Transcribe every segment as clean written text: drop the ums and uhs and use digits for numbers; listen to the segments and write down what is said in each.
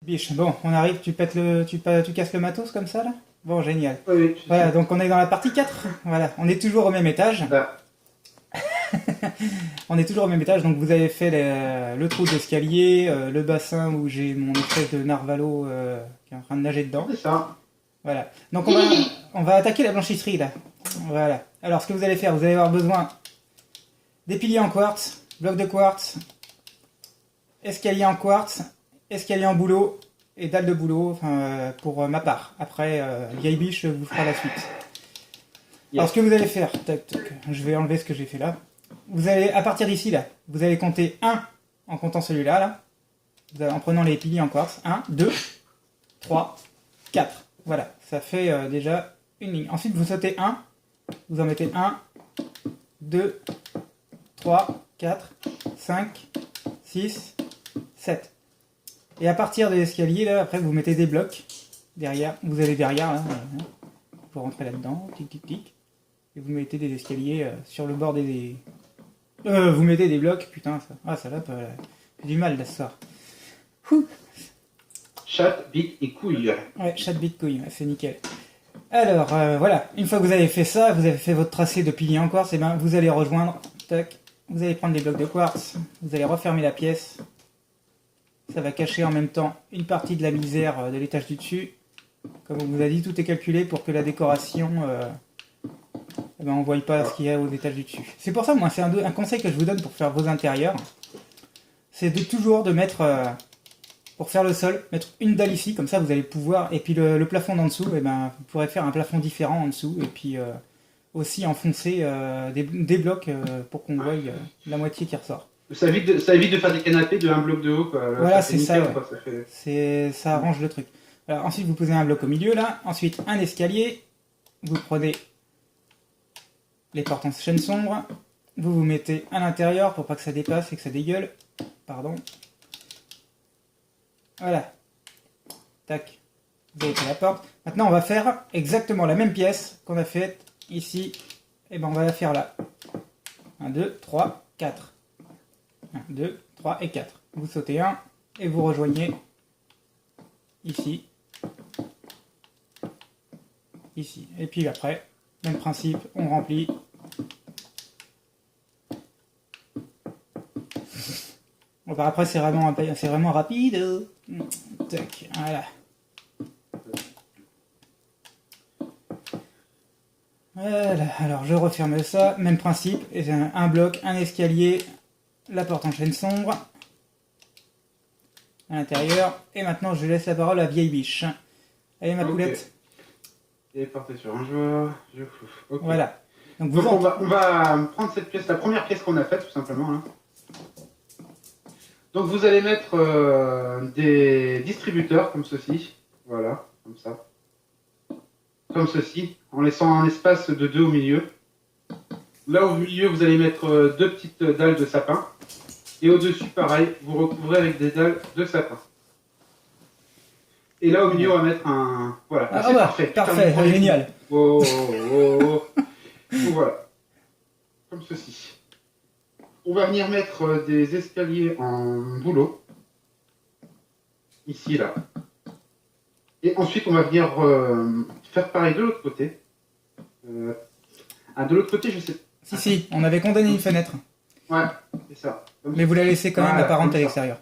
Biche, bon, on arrive, tu pètes tu casses le matos comme ça là? Bon, génial. Oui, oui, je Voilà, sais. donc on est dans la partie 4. Voilà, on est toujours au même étage. Bah, On est toujours au même étage, donc vous avez fait le trou d'escalier, le bassin où j'ai mon espèce de narvalo qui est en train de nager dedans. c'est ça. Voilà. Donc on va attaquer la blanchisserie là. Voilà. Alors ce que vous allez faire, vous allez avoir besoin des piliers en quartz, blocs de quartz, escalier en quartz, escalier en bouleau et dalle de bouleau, enfin, pour ma part. Après, vieille biche vous fera la suite. Alors Yes. ce que vous allez faire, tac, tac, je vais enlever ce que j'ai fait là. Vous allez, à partir d'ici là, vous allez compter 1 en comptant celui-là, en prenant les piliers en quartz. 1, 2, 3, 4. Voilà, ça fait déjà une ligne. Ensuite vous sautez 1, vous en mettez 1, 2, 3, 4, 5, 6, 7. Et à partir de l'escalier, là, après vous mettez des blocs derrière. Vous allez derrière, là, vous rentrez là-dedans, tic tic tic. Et vous mettez des escaliers sur le bord des... vous mettez des blocs, putain, ça... Ah, ça va, j'ai du mal là ce soir. Ouh. Chat, bite et couille. Ouais, chat bitcoin, ouais, c'est nickel. Alors, voilà, une fois que vous avez fait ça, vous avez fait votre tracé de piliers en quartz, et ben vous allez rejoindre, tac, vous allez prendre des blocs de quartz, vous allez refermer la pièce. Ça va cacher en même temps une partie de la misère de l'étage du dessus. Comme on vous a dit, tout est calculé pour que la décoration... eh ben, on ne voit pas ce qu'il y a aux étages du dessus. C'est pour ça, moi, c'est un conseil que je vous donne pour faire vos intérieurs. C'est de toujours de mettre, pour faire le sol, mettre une dalle ici, comme ça vous allez pouvoir, et puis le plafond d'en dessous, eh ben, vous pourrez faire un plafond différent en dessous, et puis aussi enfoncer des blocs pour qu'on voie la moitié qui ressort. Ça évite de faire des canapés de un bloc de haut, quoi. Là, Voilà, fait c'est ça, nickel, ouais. quoi. Ça fait... Ça arrange le truc. Alors, ensuite, vous posez un bloc au milieu, là. Ensuite, un escalier. Vous prenez les portes en chaîne sombre. Vous vous mettez à l'intérieur pour pas que ça dépasse et que ça dégueule. Pardon. Voilà. Tac. Vous avez fait la porte. Maintenant, on va faire exactement la même pièce qu'on a faite ici. Et ben, on va la faire là. 1, 2, 3, 4. 1, 2, 3 et 4. Vous sautez un et vous rejoignez ici. Ici. Et puis après, même principe, on remplit. Bon, bah après, c'est vraiment rapide. Tac, voilà. Voilà, alors je referme ça, même principe, et un bloc, un escalier, la porte en chaîne sombre, à l'intérieur, et maintenant je laisse la parole à vieille biche. Allez ma poulette. Et partez sur un joueur, je fous. Okay. Voilà. Donc, on va prendre cette pièce, la première pièce qu'on a faite tout simplement. Hein. Donc vous allez mettre des distributeurs comme ceci, voilà, comme ça. Comme ceci, en laissant un espace de 2 au milieu. Là au milieu, vous allez mettre 2 petites dalles de sapin. Et au-dessus, pareil, vous recouvrez avec des dalles de sapin. Et là au milieu, on va mettre un... Voilà, ah, c'est bah, parfait. Parfait, génial. Oh, oh, oh. Voilà, comme ceci. On va venir mettre des escaliers en bouleau. Ici, là. Et ensuite, on va venir faire pareil de l'autre côté. De l'autre côté, je sais. Si, on avait condamné une fenêtre. Ouais, c'est ça. Mais vous la laissez quand même apparente à l'extérieur.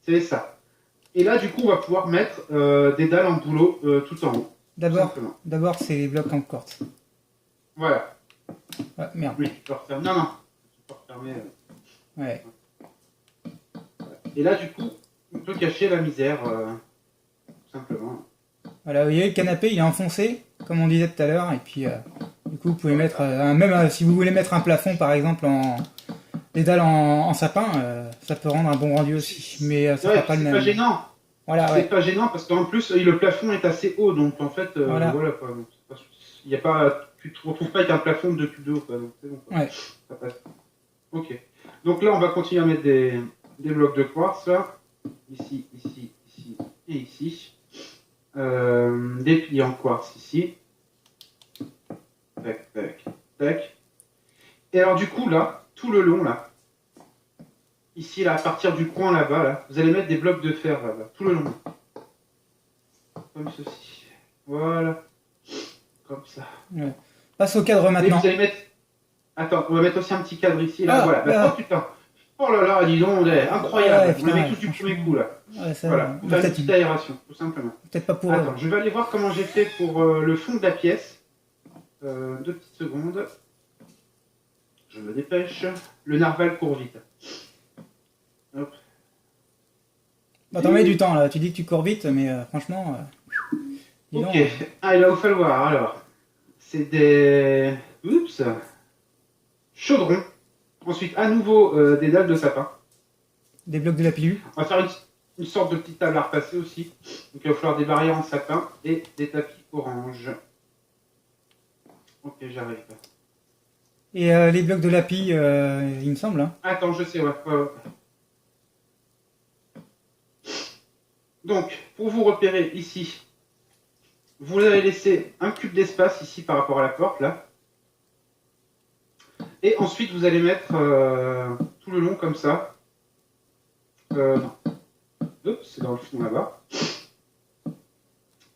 C'est ça. Et là, du coup, on va pouvoir mettre des dalles en bouleau tout en haut. D'abord, c'est les blocs en quartz. Voilà. Ah, merde. Oui, tu peux refermer. Non, tu peux refermer. Ouais. Et là, du coup, on peut cacher la misère, tout simplement. Voilà, vous voyez, le canapé, il est enfoncé, comme on disait tout à l'heure, et puis du coup, vous pouvez mettre, même si vous voulez mettre un plafond, par exemple, des dalles en sapin, ça peut rendre un bon rendu aussi, mais ça fera pas le même. C'est pas gênant. Voilà, c'est pas gênant parce qu'en plus, le plafond est assez haut, donc en fait, voilà quoi. Il y a pas, tu te retrouves pas avec un plafond de 2 cubes de haut, quoi. Donc c'est bon. Quoi. Ouais. Ça passe. Ok. Donc là, on va continuer à mettre des blocs de quartz, là. Ici, ici, ici et ici. Des piliers en quartz ici. Tac, tac, tac. Et alors du coup, là, tout le long, là, ici, là, à partir du coin là-bas, là, vous allez mettre des blocs de fer là-bas, tout le long. Comme ceci. Voilà. Comme ça. Ouais. Passe au cadre Et maintenant. vous allez mettre. Attends, on va mettre aussi un petit cadre ici, là. Ah, Voilà. Bah, ah. oh putain. Oh là là, dis donc, on est incroyable. Ouais, On putain, les met ouais, tous du premier franchement. coup, là. Ouais, ça, Voilà. Pour faire une peut-être petite aération, tout simplement. peut-être pas pour eux. Attends, je vais aller voir comment j'ai fait pour le fond de la pièce. 2 petites secondes. Je me dépêche. Le narval court vite. Hop. Bah, t'en mets du temps là, tu dis que tu cours vite, mais franchement, dis Ok. donc, Ah, il va vous falloir, alors. C'est des. Oups. Chaudrons. Ensuite, à nouveau, des dalles de sapin. des blocs de la pilule. On va faire une sorte de petite table à repasser aussi. Donc, il va falloir des barrières en sapin et des tapis orange. Ok, j'arrive. Et les blocs de lapis, il me semble. Hein. Attends, je sais, ouais. Donc, pour vous repérer ici, vous allez laisser un cube d'espace ici par rapport à la porte, là. Et ensuite, vous allez mettre tout le long comme ça. Non. Oups, c'est dans le fond là-bas.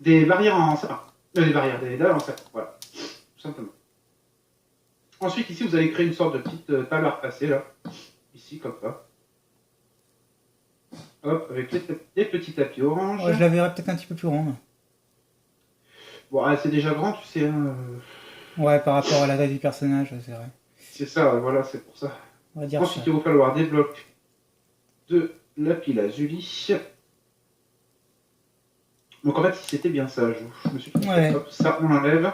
Des barrières en sapin. Des barrières, des dalles en sapin. Voilà. Tout simplement. Ensuite, ici, vous allez créer une sorte de petite table à repasser, là. Ici, comme ça. Hop, avec les petits tapis orange. Ouais, je la verrais peut-être un petit peu plus ronde. Bon, ah, c'est déjà grand, tu sais. Hein. Ouais, par rapport à la taille du personnage, c'est vrai. C'est ça, voilà, c'est pour ça. On va dire Ensuite, ça. il va falloir des blocs de lapis lazuli. Donc en fait, c'était bien ça, je me suis trompé. Ouais. Hop, ça, on l'enlève.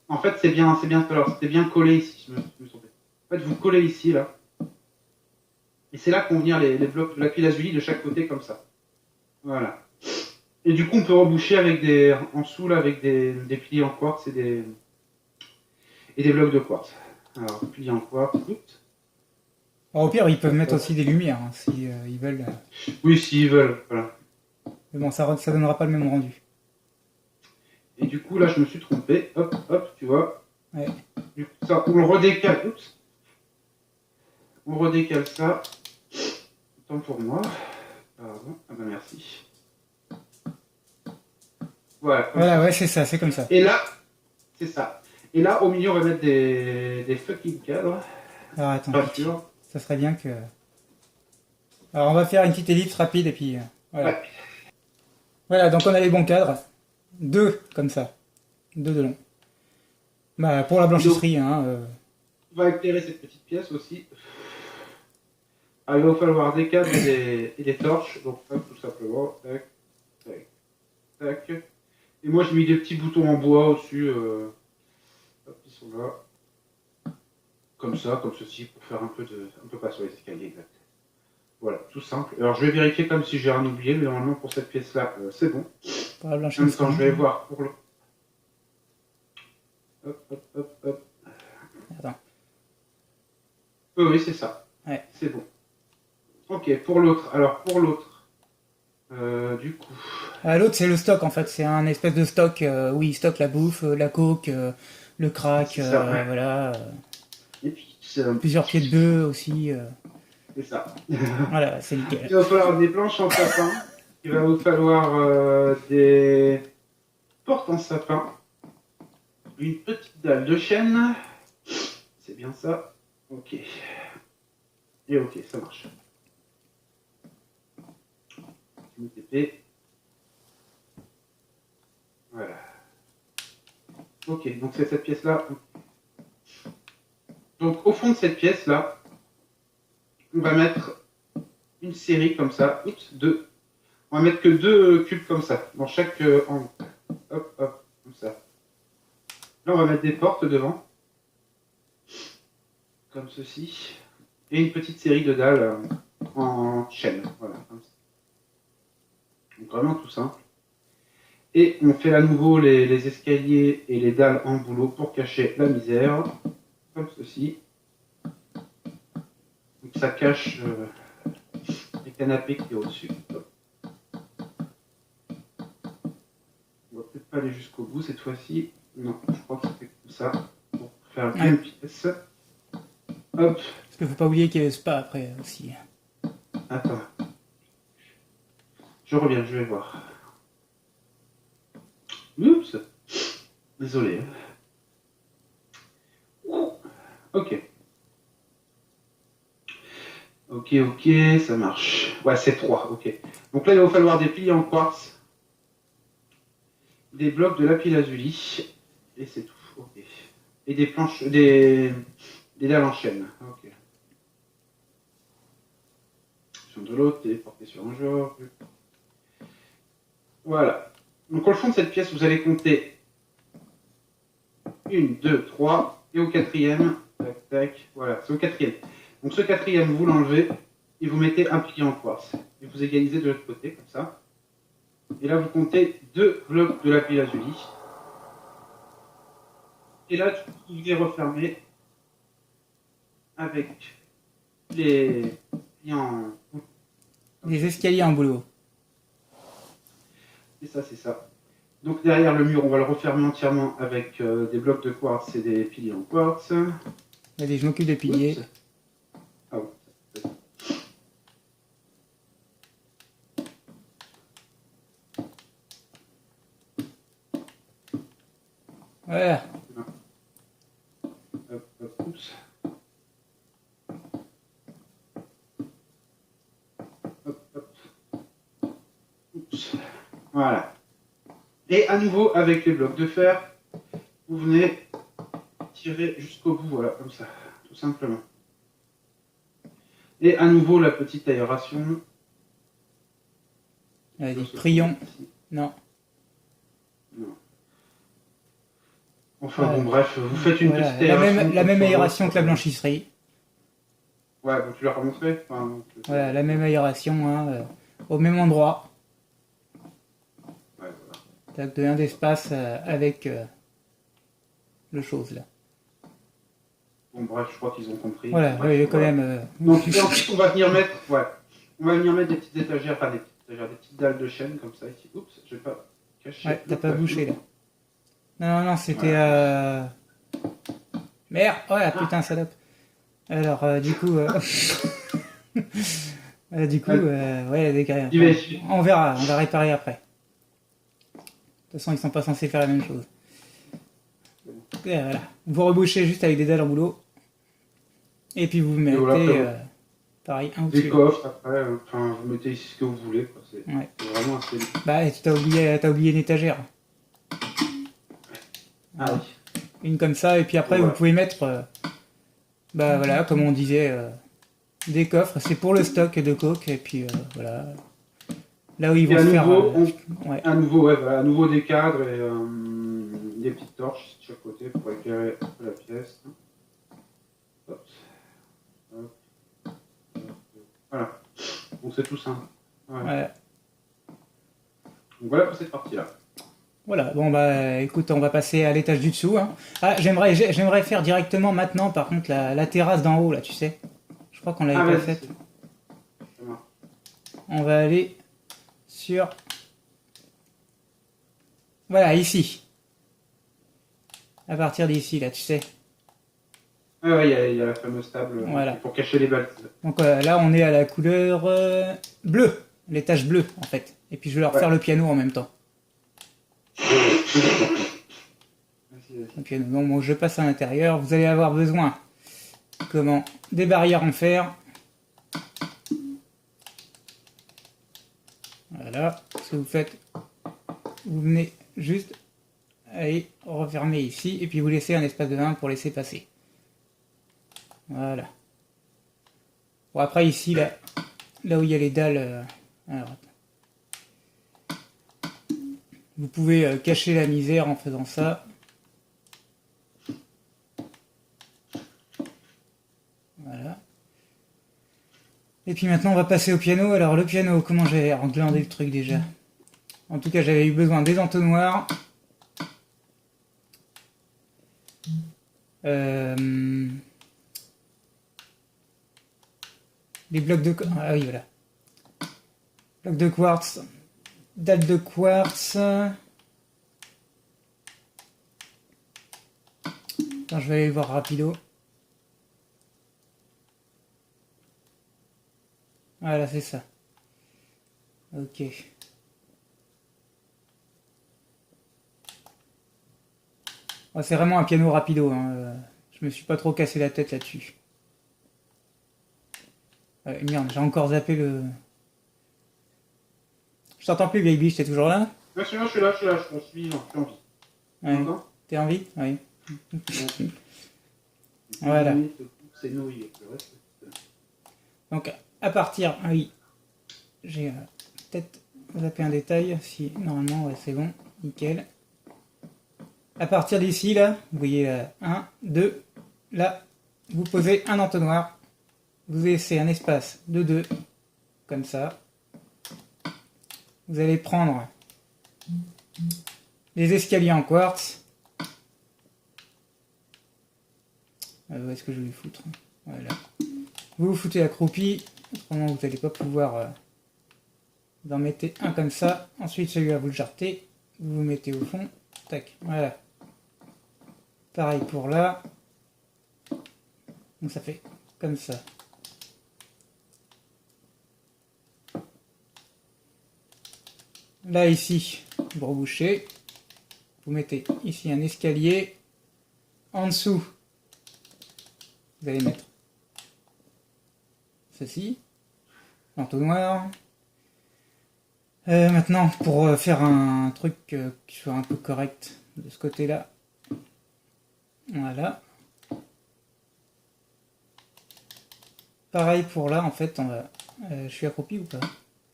En fait, c'est bien, alors c'était bien collé ici, je me suis trompé. En fait, vous collez ici, là. Et c'est là qu'ont venir les blocs de lapis lazuli de chaque côté, comme ça. Voilà. Et du coup, on peut reboucher avec en dessous, là, avec des piliers en quartz et des blocs de quartz. Alors, piliers en quartz, oups. Alors, au pire, ils peuvent mettre aussi des lumières, hein, si ils veulent. Oui, s'ils veulent, voilà. Mais bon, ça donnera pas le même rendu. Et du coup, là, je me suis trompé. Hop, hop, tu vois. Ouais. Du coup, ça, on le redécale. Oups. On redécale ça. Tant pour moi. Pardon. Ah ben merci. Voilà. Voilà, ouais, c'est ça, c'est comme ça. Et là, c'est ça. Et là, au milieu, on va mettre des fucking cadres. Alors attends, Pas sûr. ça serait bien que. Alors on va faire une petite ellipse rapide et puis voilà. Ouais. Voilà, donc on a les bons cadres. 2 comme ça. 2 de long. Bah pour la blanchisserie, hein. On va éclairer cette petite pièce aussi. Ah, il va falloir des câbles et des torches. Donc, hop, tout simplement. Tac, tac, tac. Et moi, j'ai mis des petits boutons en bois au-dessus. Hop, ils sont là. Comme ça, comme ceci, pour faire un peu pas sur les escaliers, exact. Voilà, tout simple. Alors, je vais vérifier comme si j'ai rien oublié, mais normalement, pour cette pièce-là, c'est bon. Pour la En même blanchisserie. temps, je vais voir pour le. Hop, hop, hop, hop. Attends. Oui, c'est ça. Ouais. C'est bon. Ok, pour l'autre. Alors, pour l'autre, du coup. L'autre c'est le stock en fait, c'est un espèce de stock où il stocke la bouffe, la coke, le crack, C'est ça, ouais. voilà. Et puis, Plusieurs pieds de bœuf aussi. c'est ça. Voilà, c'est nickel. Il va falloir des planches en sapin. Il va vous falloir des portes en sapin. Une petite dalle de chêne. C'est bien ça. Ok. Et ok, ça marche. Je me TP. Voilà. Ok, donc c'est cette pièce-là. Donc au fond de cette pièce-là, on va mettre une série comme ça. Oups, 2. On va mettre que 2 cubes comme ça, dans chaque angle. Hop, hop, comme ça. Là, on va mettre des portes devant. Comme ceci. Et une petite série de dalles en chaîne. Voilà, comme ça. Donc vraiment tout simple. Et on fait à nouveau les escaliers et les dalles en bouleau pour cacher la misère. Comme ceci. Donc ça cache les canapés qui est au-dessus. On va peut-être pas aller jusqu'au bout cette fois-ci. Non, je crois que c'était comme ça. Pour faire une pièce. Hop. Parce qu'il faut pas oublier qu'il y a le spa après aussi. Attends. Je reviens, je vais voir. Oups. Désolé. Ok. Ok, ok, ça marche. Ouais, c'est 3, ok. Donc là, il va vous falloir des piliers en quartz, des blocs de lapis lazuli, et c'est tout. Ok. Et des planches, des dalles en chaîne. Ok. Sur de l'autre, téléporté sur un genre. Voilà. Donc au fond de cette pièce, vous allez compter 1, 2, 3, et au quatrième, tac, tac, voilà, c'est au quatrième. Donc ce quatrième, vous l'enlevez, et vous mettez un pilier en quartz. Et vous égalisez de l'autre côté, comme ça. Et là, vous comptez 2 blocs de lapis lazuli. Et là, vous venez refermer avec les piliers en... Des escaliers en boulot. C'est ça, c'est ça. Donc derrière le mur, on va le refermer entièrement avec des blocs de quartz et des piliers en quartz. Allez, je m'occupe des piliers. Oups. Ah oui. Voilà. Hop, hop, oups. Hop, hop. Oups. Voilà. Et à nouveau, avec les blocs de fer, vous venez tirer jusqu'au bout, voilà, comme ça, tout simplement. Et à nouveau, la petite aération. Allez, prions. Non. Non. Enfin bon, bref, vous faites une Voilà, petite aération. la même aération que la blanchisserie. Ouais, bon, tu l'as remontré enfin, donc, Voilà, la même aération, hein, au même endroit. Ouais, voilà. Tac, de un d'espace avec le chose là. Bon, bref, je crois qu'ils ont compris. Voilà, Bref, oui, quand voilà. même. Donc, et ensuite, on va venir mettre, ouais, on va venir mettre des petites étagères, enfin des petites étagères, des petites dalles de chaîne comme ça ici. Oups, je vais pas cacher. Ouais, t'as le pas plafond. bouché là. Non, non, c'était. Voilà. Merde! Ouais, putain, salope. Alors, du coup. Ouais, Il va être- on verra, on va réparer après. De toute façon, ils sont pas censés faire la même chose. Et voilà. Vous rebouchez juste avec des dalles en boulot. Et puis vous mettez. voilà, pareil, un des au-dessus. coffres après, enfin, vous mettez ici ce que vous voulez. Quoi. C'est Ouais. vraiment assez. Bah, tu t'as oublié une étagère. Ah oui. Une comme ça, et puis après, Voilà. vous pouvez mettre. Bah voilà, comme on disait, des coffres. C'est pour le stock de coke, et puis voilà. Là où ils vont Et à se faire. nouveau, Ouais. à nouveau, ouais, voilà, à nouveau des cadres et des petites torches de chaque côté pour éclairer la pièce. Hop. Hop. Hop. Voilà. Donc c'est tout simple. Ouais. Ouais. Donc voilà pour cette partie-là. Voilà, bon bah écoute, on va passer à l'étage du dessous. Hein. Ah, j'aimerais faire directement maintenant, par contre, la terrasse d'en haut, là, tu sais. Je crois qu'on l'avait pas faite. On va aller sur... Voilà, ici. À partir d'ici, là, tu sais. Ah ouais, il y a la fameuse table Voilà. pour cacher les balles. Donc là, on est à la couleur bleue. L'étage bleu, en fait. Et puis je vais leur faire le piano en même temps. Le piano. Donc bon, je passe à l'intérieur. Vous allez avoir besoin... Comment? Des barrières en fer. Voilà. Ce que vous faites, vous venez juste aller refermer ici et puis vous laissez un espace de 1 pour laisser passer. Voilà. Bon, après ici, là où il y a les dalles, alors, vous pouvez cacher la misère en faisant ça. Voilà. Et puis maintenant on va passer au piano. Alors le piano, comment j'avais englandé le truc déjà? En tout cas j'avais eu besoin des entonnoirs. Les blocs de... Ah oui, voilà. Blocs de quartz. Dalle de quartz. Attends, je vais aller voir rapido. Voilà, c'est ça. Ok. Oh, c'est vraiment un piano rapido, hein. Je me suis pas trop cassé la tête là-dessus. Merde, j'ai encore zappé le... Je t'entends plus, Baby, t'es toujours là? Je suis là, je suis là, je suis en vie. Ouais. D'accord. T'es en vie? Oui. Voilà. C'est nourri. Donc, à partir... Ah oui. J'ai peut-être zappé un détail. Si, normalement, ouais, c'est bon. Nickel. À partir d'ici, là, vous voyez là, 1, 2, là, vous posez un entonnoir. Vous laissez un espace de 2, comme ça. Vous allez prendre les escaliers en quartz. Où est-ce que je vais les foutre? Voilà. Vous vous foutez accroupi, autrement vous n'allez pas pouvoir... vous en mettez un comme ça. Ensuite, celui-là, vous le jartez. Vous vous mettez au fond. Tac, voilà. Pareil pour là. Donc ça fait comme ça. Là, ici, vous rebouchez. Vous mettez ici un escalier. En dessous, vous allez mettre ceci. L'entonnoir. Maintenant, pour faire un truc qui soit un peu correct de ce côté-là. Voilà. Pareil pour là, en fait, on va... je suis accroupi ou pas?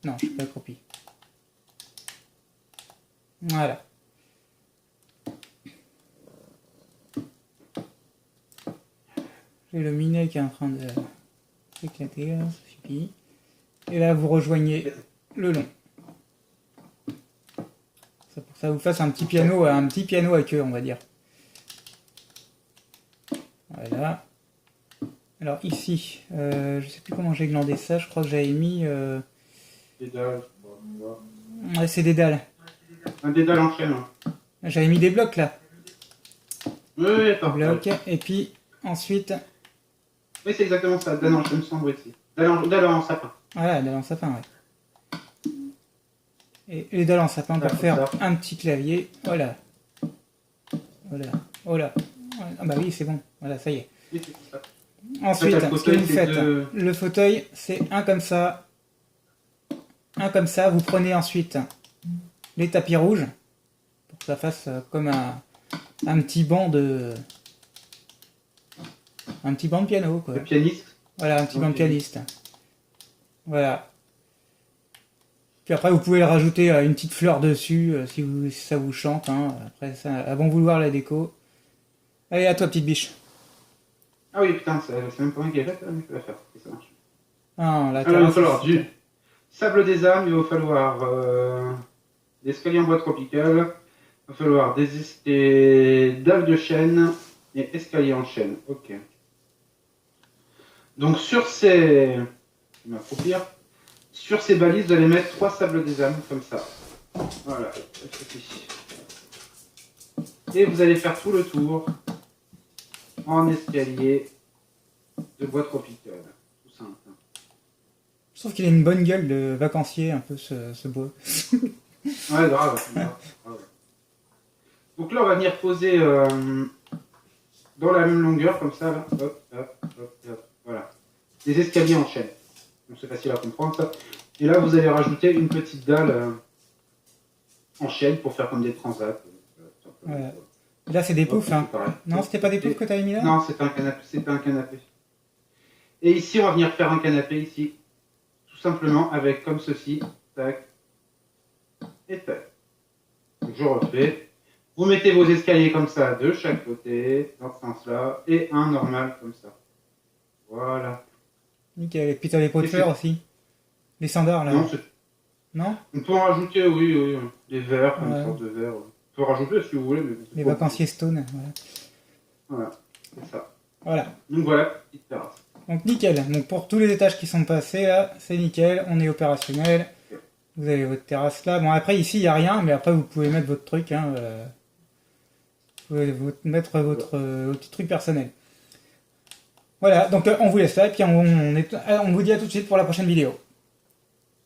Non, je suis pas accroupi. Voilà. J'ai le minet qui est en train de s'éclater, ça suffit. Et là, vous rejoignez le long. C'est pour que ça vous fasse un petit piano à queue, on va dire. Voilà. Alors ici, je sais plus comment j'ai glandé ça, je crois que j'avais mis... Des dalles. Ouais, c'est des dalles. Un dédale en chaîne. Hein. J'avais mis des blocs là. Oui, attends. Blocs, et puis ensuite... Oui, c'est exactement ça, dalle en chaîne sombre ici. Dalle en sapin. Voilà, dalles en sapin, ouais. Et les dalles en sapin pour faire un petit clavier. Voilà. Voilà. Voilà. Ah bah oui, c'est bon. Voilà, ça y est. Oui, c'est ça. Ensuite, ce que vous faites, le fauteuil, c'est un comme ça. Un comme ça. Vous prenez ensuite les tapis rouges pour que ça fasse comme un petit banc de... Un petit banc de piano, quoi. Le pianiste. Voilà, un petit banc de pianiste. Voilà. Puis après, vous pouvez rajouter une petite fleur dessus si ça vous chante. Hein. Après, ça, à bon vouloir la déco. Allez, à toi, petite biche. Ah oui, putain, c'est même pas moi qui ai fait, mais je vais la faire. Ça marche. Ah, la Alors, il va falloir du sable des âmes, il va falloir des escaliers en bois tropical, il va falloir des dalles de chêne et escaliers en chêne. Ok. Donc, sur ces... Je vais m'accroupir. Sur ces balises, vous allez mettre 3 sables des âmes, comme ça. Voilà. Et vous allez faire tout le tour en escalier de bois tropical. Tout simple. Je trouve qu'il a une bonne gueule de vacancier, un peu, ce bois. Ouais, grave. Donc là, on va venir poser dans la même longueur, comme ça, là. Hop, hop, hop, hop. Voilà. Des escaliers en chaîne. Donc c'est facile à comprendre, ça. Et là, vous allez rajouter une petite dalle en chaîne pour faire comme des transats. Voilà. Là, c'est des poufs, hein. Non, c'était pas des poufs que tu avais mis là? Non, c'était un canapé. C'était un canapé. Et ici, on va venir faire un canapé, ici. Tout simplement, avec comme ceci. Tac. Et tac. Donc, je refais. Vous mettez vos escaliers comme ça, de chaque côté, dans ce sens-là. Et un normal, comme ça. Voilà. Nickel. Et puis t'as les pots de fleurs aussi. Les standards, là. Non, non, on peut en rajouter, oui. Des verres, comme une sorte de verre. On peut en rajouter si vous voulez. Mais les vacanciers stone, voilà. Voilà, c'est ça. Voilà. Donc voilà, petite terrasse. Donc nickel. Donc pour tous les étages qui sont passés, là, c'est nickel. On est opérationnel. Vous avez votre terrasse là. Bon, après, ici, il n'y a rien, mais après, vous pouvez mettre votre truc. Hein, vous pouvez mettre votre petit truc personnel. Voilà, donc on vous laisse là, et puis on vous dit à tout de suite pour la prochaine vidéo.